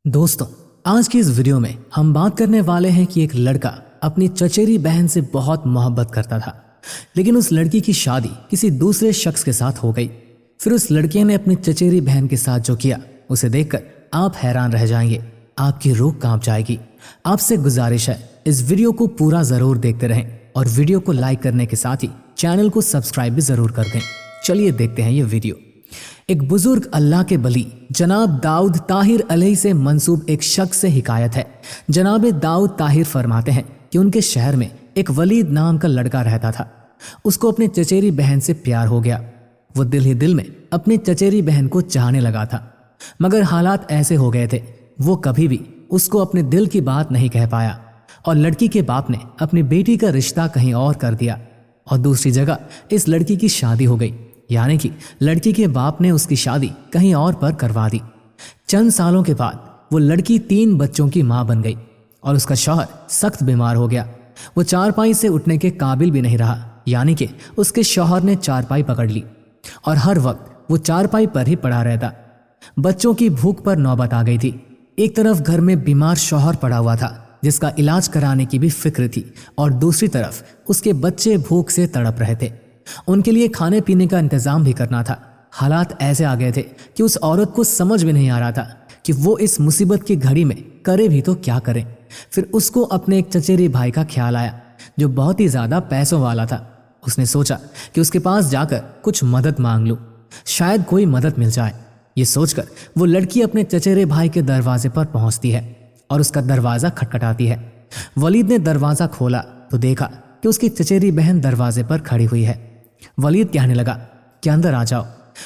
दोस्तों, आज की इस वीडियो में हम बात करने वाले हैं कि एक लड़का अपनी चचेरी बहन से बहुत मोहब्बत करता था, लेकिन उस लड़की की शादी किसी दूसरे शख्स के साथ हो गई। फिर उस लड़के ने अपनी चचेरी बहन के साथ जो किया उसे देखकर आप हैरान रह जाएंगे, आपकी रूह कांप जाएगी। आपसे गुजारिश है, इस वीडियो को पूरा जरूर देखते रहें और वीडियो को लाइक करने के साथ ही चैनल को सब्सक्राइब भी जरूर कर दें। चलिए देखते हैं ये वीडियो। एक बुजुर्ग अल्लाह के बली जनाब दाऊद ताहिर अलैहि से मंसूब एक शख्स से हिकायत है। जनाब दाऊद ताहिर फरमाते हैं कि उनके शहर में एक वलीद नाम का लड़का रहता था। उसको अपनी चचेरी बहन से प्यार हो गया। वो दिल ही दिल में अपनी चचेरी बहन को चाहने लगा था, मगर हालात ऐसे हो गए थे वो कभी भी उसको अपने दिल की बात नहीं कह पाया और लड़की के बाप ने अपनी बेटी का रिश्ता कहीं और कर दिया और दूसरी जगह इस लड़की की शादी हो गई, यानी कि लड़की के बाप ने उसकी शादी कहीं और पर करवा दी। चंद सालों के बाद वो लड़की 3 बच्चों की मां बन गई और उसका शौहर सख्त बीमार हो गया। वो चारपाई से उठने के काबिल भी नहीं रहा, यानी कि उसके शौहर ने चारपाई पकड़ ली और हर वक्त वो चारपाई पर ही पड़ा रहता। बच्चों की भूख पर नौबत आ गई थी। एक तरफ घर में बीमार शौहर पड़ा हुआ था जिसका इलाज कराने की भी फिक्र थी, और दूसरी तरफ उसके बच्चे भूख से तड़प रहे थे। उनके लिए खाने पीने का इंतजाम भी करना था। हालात ऐसे आ गए थे कि उस औरत को समझ में नहीं आ रहा था कि वो इस मुसीबत की घड़ी में करे भी तो क्या करे। फिर उसको अपने एक चचेरे भाई का ख्याल आया जो बहुत ही ज्यादा पैसों वाला था। उसने सोचा कि उसके पास जाकर कुछ मदद मांग लूं, शायद कोई मदद मिल जाए। ये सोचकर वो लड़की अपने चचेरे भाई के दरवाजे पर पहुंचती है और उसका दरवाजा खटखटाती है। वलीद ने दरवाजा खोला तो देखा कि उसकी चचेरी बहन दरवाजे पर खड़ी हुई है। वलीद कहने लगा कि अंदर आ जाओ।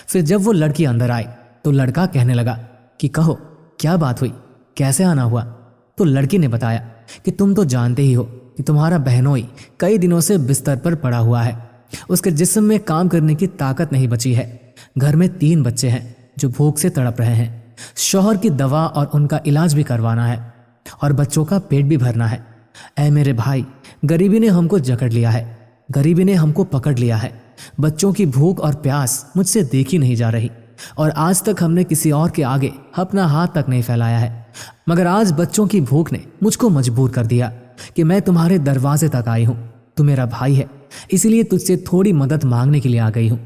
फिर जब वो लड़की अंदर आई तो लड़का कहने लगा कि कहो क्या बात हुई, कैसे आना हुआ। तो लड़की ने बताया कि तुम तो जानते ही हो कि तुम्हारा बहनोई कई दिनों से बिस्तर पर पड़ा हुआ है। उसके जिस्म में काम करने की ताकत नहीं बची है। घर में 3 बच्चे हैं जो भूख से तड़प रहे हैं। शौहर की दवा और उनका इलाज भी करवाना है और बच्चों का पेट भी भरना है। ऐ मेरे भाई, गरीबी ने हमको जकड़ लिया है, गरीबी ने हमको पकड़ लिया है। बच्चों की भूख और प्यास मुझसे देखी नहीं जा रही और आज तक हमने किसी और के आगे अपना हाथ तक नहीं फैलाया है, मगर आज बच्चों की भूख ने मुझको मजबूर कर दिया कि मैं तुम्हारे दरवाजे तक आई हूँ। तू मेरा भाई है, इसीलिए तुझसे थोड़ी मदद मांगने के लिए आ गई हूँ।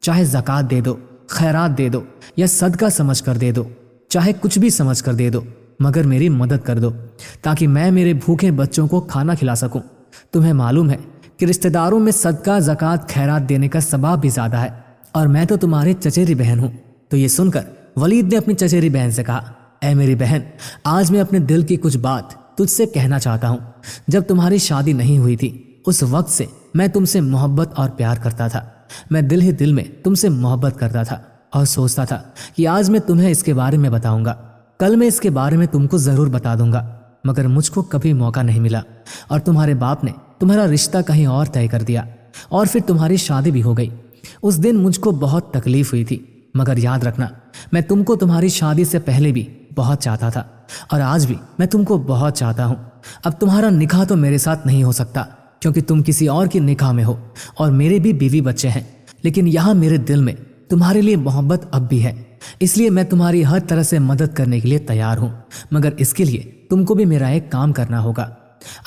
चाहे ज़कात दे दो, खैरात दे दो या सदका समझ कर दे दो, चाहे कुछ भी समझ कर दे दो, मगर मेरी मदद कर दो ताकि मैं मेरे भूखे बच्चों को खाना खिला सकूं। तुम्हें मालूम है कि रिश्तेदारों में सदका, ज़कात, खैरात देने का सवाब भी ज़्यादा है और मैं तो तुम्हारी चचेरी बहन हूँ। तो ये सुनकर वलीद ने अपनी चचेरी बहन से कहा, ऐ मेरी बहन, आज मैं अपने दिल की कुछ बात तुझसे कहना चाहता हूँ। जब तुम्हारी शादी नहीं हुई थी उस वक्त से मैं तुमसे मोहब्बत और प्यार करता था। मैं दिल ही दिल में तुमसे मोहब्बत करता था और सोचता था कि आज मैं तुम्हें इसके बारे में बताऊंगा, कल मैं इसके बारे में तुमको ज़रूर बता दूंगा, मगर मुझको कभी मौका नहीं मिला और तुम्हारे बाप ने तुम्हारा रिश्ता कहीं और तय कर दिया और फिर तुम्हारी शादी भी हो गई। उस दिन मुझको बहुत तकलीफ हुई थी, मगर याद रखना मैं तुमको तुम्हारी शादी से पहले भी बहुत चाहता था और आज भी मैं तुमको बहुत चाहता हूँ। अब तुम्हारा निकाह तो मेरे साथ नहीं हो सकता क्योंकि तुम किसी और की निकाह में हो और मेरे भी बीवी बच्चे हैं, लेकिन यहाँ मेरे दिल में तुम्हारे लिए मोहब्बत अब भी है, इसलिए मैं तुम्हारी हर तरह से मदद करने के लिए तैयार हूँ। मगर इसके लिए तुमको भी मेरा एक काम करना होगा।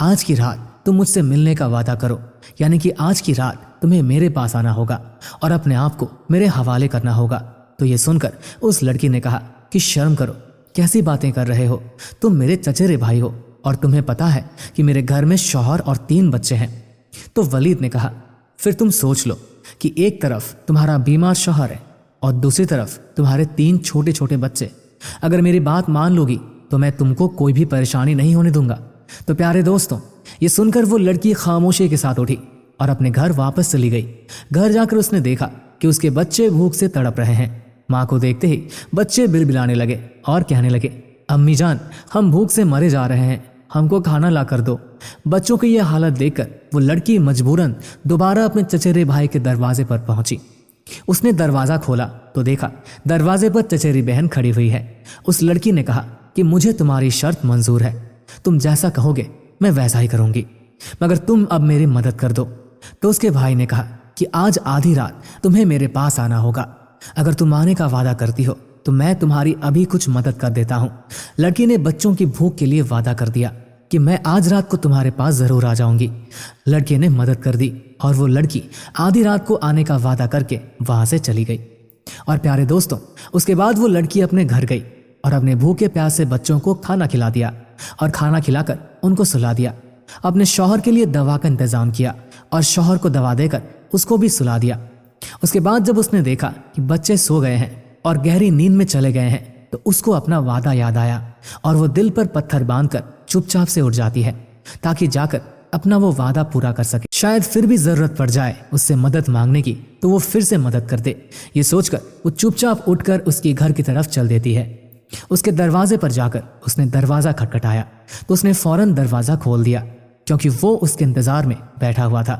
आज की रात तुम मुझसे मिलने का वादा करो, यानी कि आज की रात तुम्हें मेरे पास आना होगा और अपने आप को मेरे हवाले करना होगा। तो ये सुनकर उस लड़की ने कहा कि शर्म करो, कैसी बातें कर रहे हो, तुम मेरे चचेरे भाई हो और तुम्हें पता है कि मेरे घर में शौहर और 3 बच्चे हैं। तो वलीद ने कहा, फिर तुम सोच लो कि एक तरफ तुम्हारा बीमार शौहर है और दूसरी तरफ तुम्हारे 3 छोटे छोटे बच्चे। अगर मेरी बात मान लोगी तो मैं तुमको कोई भी परेशानी नहीं होने दूंगा। तो प्यारे दोस्तों, ये सुनकर वो लड़की खामोशी के साथ उठी और अपने घर वापस चली गई। घर जाकर उसने देखा कि उसके बच्चे भूख से तड़प रहे हैं। माँ को देखते ही बच्चे बिलबिलाने लगे और कहने लगे, अम्मी जान, हम भूख से मरे जा रहे हैं, हमको खाना ला कर दो। बच्चों की यह हालत देखकर वो लड़की मजबूरन दोबारा अपने चचेरे भाई के दरवाजे पर पहुंची। उसने दरवाजा खोला तो देखा दरवाजे पर चचेरी बहन खड़ी हुई है। उस लड़की ने कहा कि मुझे तुम्हारी शर्त मंजूर है, तुम जैसा कहोगे मैं वैसा ही करूंगी, मगर तुम अब मेरी मदद कर दो। तो उसके भाई ने कहा कि आज आधी रात तुम्हें मेरे पास आना होगा। अगर तुम आने का वादा करती हो तो मैं तुम्हारी अभी कुछ मदद कर देता हूँ। लड़की ने बच्चों की भूख के लिए वादा कर दिया कि मैं आज रात को तुम्हारे पास जरूर आ जाऊंगी। लड़के ने मदद कर दी और वो लड़की आधी रात को आने का वादा करके वहां से चली गई। और प्यारे दोस्तों, उसके बाद वो लड़की अपने घर गई और अपने भूखे प्यासे बच्चों को खाना खिला दिया और खाना खिलाकर उनको सुला दिया। अपने शौहर के लिए दवा का इंतजाम किया और शौहर को दवा देकर उसको भी सुला दिया। उसके बाद जब उसने देखा कि बच्चे सो गए हैं और गहरी नींद में चले गए हैं तो उसको अपना वादा याद आया और वो दिल पर पत्थर बांधकर चुपचाप से उठ जाती है ताकि जाकर अपना वो वादा पूरा कर सके। शायद फिर भी जरूरत पड़ जाए उससे मदद मांगने की तो वो फिर से मदद कर दे। ये सोचकर वो चुपचाप उठकर उसके घर की तरफ चल देती है। उसके दरवाजे पर जाकर उसने दरवाजा खटखटाया तो उसने फौरन दरवाजा खोल दिया क्योंकि वो उसके इंतजार में बैठा हुआ था।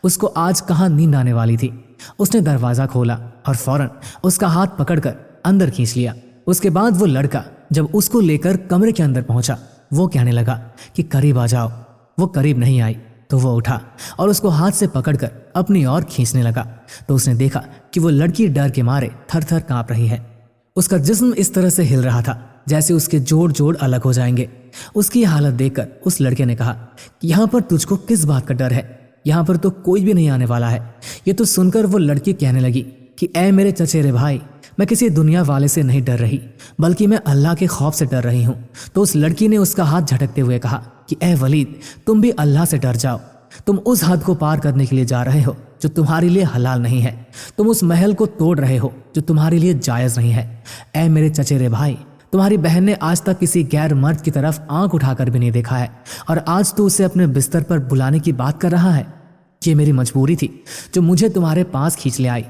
उसको आज कहाँ नींद आने वाली थी। उसने दरवाजा खोला और फौरन उसका हाथ पकड़कर अंदर खींच लिया। उसके बाद वो लड़का जब उसको लेकर कमरे के अंदर पहुंचा, वो कहने लगा कि करीब आ जाओ। वो करीब नहीं आई तो वो उठा और उसको हाथ से पकड़कर अपनी ओर खींचने लगा तो उसने देखा कि वो लड़की डर के मारे थर थर कांप रही है। उसका जिस्म इस तरह से हिल रहा था जैसे उसके जोड़ जोड़ अलग हो जाएंगे। उसकी हालत देखकर उस लड़के ने कहा कि यहाँ पर तुझको किस बात का डर है, यहाँ पर तो कोई भी नहीं आने वाला है। ये तो सुनकर वो लड़की कहने लगी कि ऐ मेरे चचेरे भाई, मैं किसी दुनिया वाले से नहीं डर रही बल्कि मैं अल्लाह के खौफ से डर रही हूँ। तो उस लड़की ने उसका हाथ झटकते हुए कहा कि ऐ वलीद, तुम भी अल्लाह से डर जाओ। तुम उस हद को पार करने के लिए जा रहे हो जो तुम्हारे लिए हलाल नहीं है। तुम उस महल को तोड़ रहे हो जो तुम्हारे लिए जायज़ नहीं है। ऐ मेरे चचेरे भाई, तुम्हारी बहन ने आज तक किसी गैर मर्द की तरफ आंख उठाकर भी नहीं देखा है और आज तो उसे अपने बिस्तर पर बुलाने की बात कर रहा है। ये मेरी मजबूरी थी जो मुझे तुम्हारे पास खींच ले आई।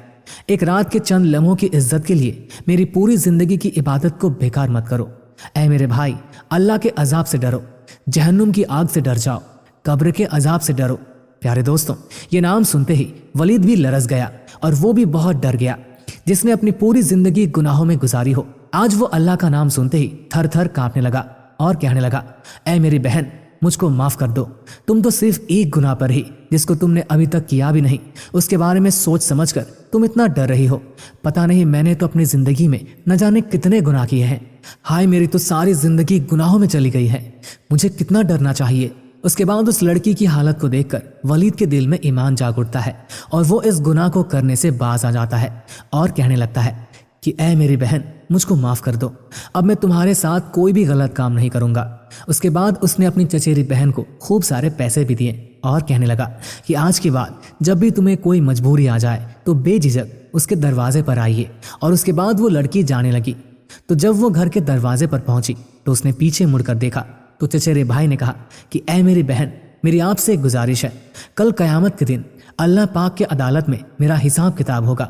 एक रात के चंद लम्हों की इज्जत के लिए मेरी पूरी जिंदगी की इबादत को बेकार मत करो। ऐ मेरे भाई, अल्लाह के अजाब से डरो, जहन्नुम की आग से डर जाओ, कब्र के अजाब से डरो। प्यारे दोस्तों, ये नाम सुनते ही वलीद भी लरस गया और वो भी बहुत डर गया। जिसने अपनी पूरी जिंदगी गुनाहों में गुजारी हो, आज वो अल्लाह का नाम सुनते ही थर थर कांपने लगा और कहने लगा, ऐ मेरी बहन, मुझको माफ कर दो। तुम तो सिर्फ एक गुनाह पर ही, जिसको तुमने अभी तक किया भी नहीं, उसके बारे में सोच समझकर तुम इतना डर रही हो। पता नहीं मैंने तो अपनी जिंदगी में न जाने कितने गुनाह किए हैं। हाय, मेरी तो सारी जिंदगी गुनाहों में चली गई है। मुझे कितना डरना चाहिए। उसके बाद उस लड़की की हालत को देखकर वलीद के दिल में ईमान जाग उठता है और वो इस गुनाह को करने से बाज आ जाता है और कहने लगता है कि ऐ मेरी बहन, मुझको माफ कर दो। अब मैं तुम्हारे साथ कोई भी गलत काम नहीं करूंगा। उसके बाद उसने अपनी चचेरी बहन को खूब सारे पैसे भी दिए और कहने लगा कि आज के बाद जब भी तुम्हें कोई मजबूरी आ जाए तो बेझिझक उसके दरवाजे पर आइए। और उसके बाद वो लड़की जाने लगी। तो जब वो घर के दरवाजे पर पहुंची तो उसने पीछे मुड़कर देखा तो चचेरे भाई ने कहा कि ऐ मेरी बहन, मेरी आपसे एक गुजारिश है। कल कयामत के दिन अल्लाह पाक के अदालत में मेरा हिसाब किताब होगा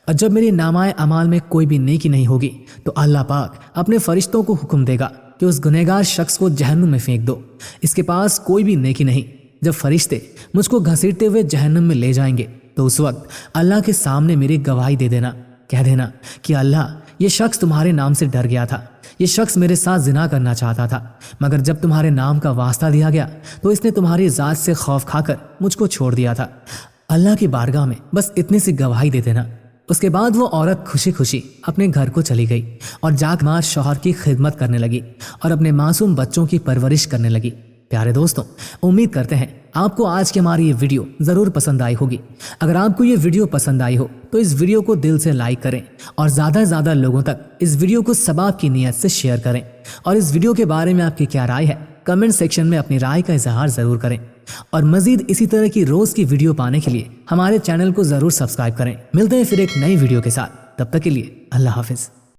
और जब मेरी नामाए अमाल में कोई भी नेकी नहीं होगी तो अल्लाह पाक अपने फरिश्तों को हुक्म देगा कि उस गुनहगार शख्स को जहन्नुम में फेंक दो। इसके पास कोई भी नेकी नहीं। जब फरिश्ते मुझको घसीटते हुए जहन्नुम में ले जाएंगे तो उस वक्त अल्लाह के सामने मेरी गवाही दे देना, कह देना कि अल्लाह, ये शख्स तुम्हारे नाम से डर गया था। ये शख्स मेरे साथ जिना करना चाहता था, मगर जब तुम्हारे नाम का वास्ता दिया गया तो इसने तुम्हारी जात से खौफ खाकर मुझको छोड़ दिया था। अल्लाह की बारगाह में बस इतनी सी गवाही दे देना। उसके बाद वो औरत खुशी खुशी अपने घर को चली गई और जाग मार शौहर की खिदमत करने लगी और अपने मासूम बच्चों की परवरिश करने लगी। प्यारे दोस्तों, उम्मीद करते हैं आपको आज की हमारी ये वीडियो ज़रूर पसंद आई होगी। अगर आपको ये वीडियो पसंद आई हो तो इस वीडियो को दिल से लाइक करें और ज़्यादा से ज़्यादा लोगों तक इस वीडियो को सवाब की नीयत से शेयर करें। और इस वीडियो के बारे में आपकी क्या राय है, कमेंट सेक्शन में अपनी राय का इजहार ज़रूर करें। और मज़ीद इसी तरह की रोज़ की वीडियो पाने के लिए हमारे चैनल को ज़रूर सब्सक्राइब करें। मिलते हैं फिर एक नई वीडियो के साथ, तब तक के लिए अल्लाह हाफिज़।